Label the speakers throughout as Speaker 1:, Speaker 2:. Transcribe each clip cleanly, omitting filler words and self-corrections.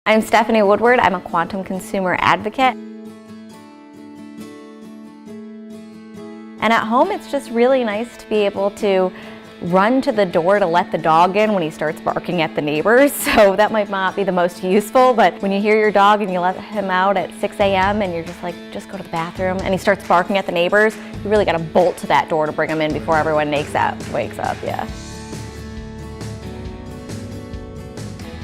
Speaker 1: I'm Stephanie Woodward. I'm a quantum consumer advocate. And at home, it's just really nice to be able to run to the door to let the dog in when he starts barking at the neighbors. So that might not be the most useful, but when you hear your dog and you let him out at 6 a.m. and you're just like, just go to the bathroom, and he starts barking at the neighbors, you really got to bolt to that door to bring him in before everyone wakes up, yeah.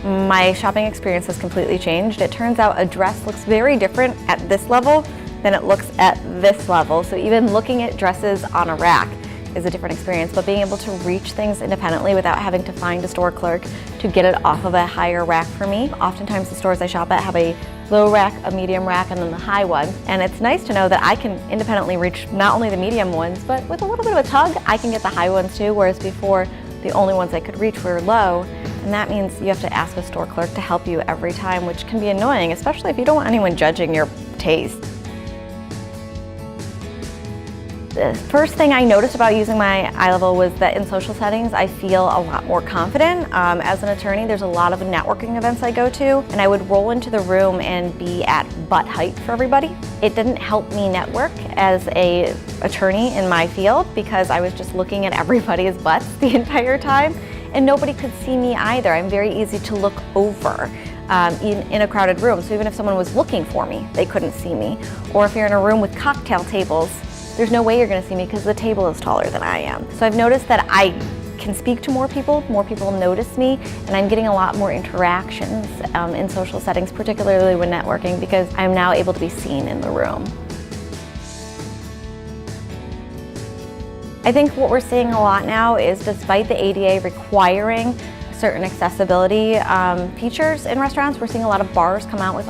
Speaker 1: My shopping experience has completely changed. It turns out a dress looks very different at this level than it looks at this level. So even looking at dresses on a rack is a different experience, but being able to reach things independently without having to find a store clerk to get it off of a higher rack for me. Oftentimes the stores I shop at have a low rack, a medium rack, and then the high one. And it's nice to know that I can independently reach not only the medium ones, but with a little bit of a tug, I can get the high ones too, whereas before the only ones I could reach were low. And that means you have to ask a store clerk to help you every time, which can be annoying, especially if you don't want anyone judging your taste. The first thing I noticed about using my iLevel was that in social settings, I feel a lot more confident. As an attorney, there's a lot of networking events I go to, and I would roll into the room and be at butt height for everybody. It didn't help me network as an attorney in my field because I was just looking at everybody's butts the entire time, and nobody could see me either. I'm very easy to look over in a crowded room, so even if someone was looking for me, they couldn't see me. Or if you're in a room with cocktail tables, there's no way you're going to see me because the table is taller than I am. So I've noticed that I can speak to more people notice me, and I'm getting a lot more interactions in social settings, particularly when networking, because I'm now able to be seen in the room. I think what we're seeing a lot now is, despite the ADA requiring certain accessibility features in restaurants, we're seeing a lot of bars come out with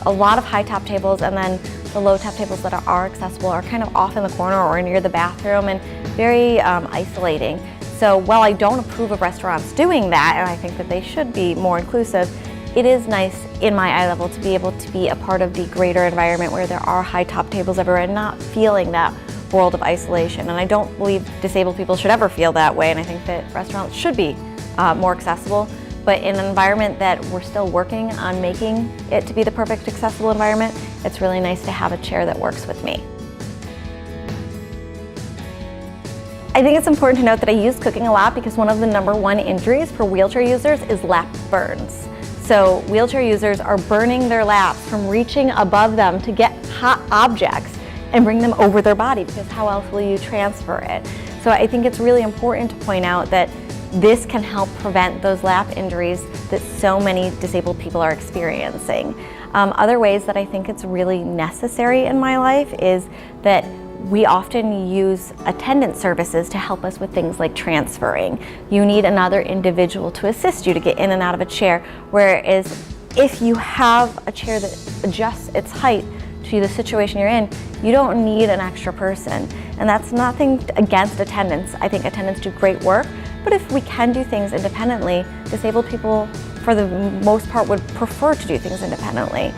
Speaker 1: a lot of high top tables, and then the low top tables that are accessible are kind of off in the corner or near the bathroom and very isolating. So while I don't approve of restaurants doing that, and I think that they should be more inclusive, it is nice in my iLevel to be able to be a part of the greater environment where there are high top tables everywhere and not feeling that world of isolation. And I don't believe disabled people should ever feel that way, and I think that restaurants should be more accessible. But in an environment that we're still working on making it to be the perfect accessible environment, it's really nice to have a chair that works with me. I think it's important to note that I use cooking a lot because one of the #1 injuries for wheelchair users is lap burns. So wheelchair users are burning their laps from reaching above them to get hot objects and bring them over their body, because how else will you transfer it? So I think it's really important to point out that this can help prevent those lap injuries that so many disabled people are experiencing. Other ways that I think it's really necessary in my life is that we often use attendant services to help us with things like transferring. You need another individual to assist you to get in and out of a chair, whereas if you have a chair that adjusts its height to the situation you're in, you don't need an extra person. And that's nothing against attendants. I think attendants do great work, but if we can do things independently, disabled people, for the most part, would prefer to do things independently.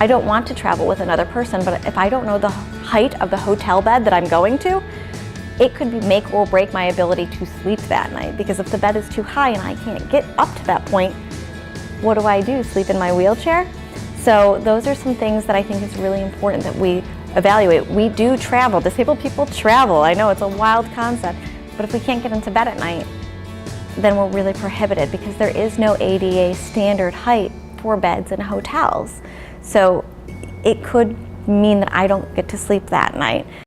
Speaker 1: I don't want to travel with another person, but if I don't know the height of the hotel bed that I'm going to, it could make or break my ability to sleep that night, because if the bed is too high and I can't get up to that point, what do? Sleep in my wheelchair? So those are some things that I think is really important that we evaluate. We do travel, disabled people travel. I know it's a wild concept, but if we can't get into bed at night, then we're really prohibited, because there is no ADA standard height for beds in hotels. So it could mean that I don't get to sleep that night.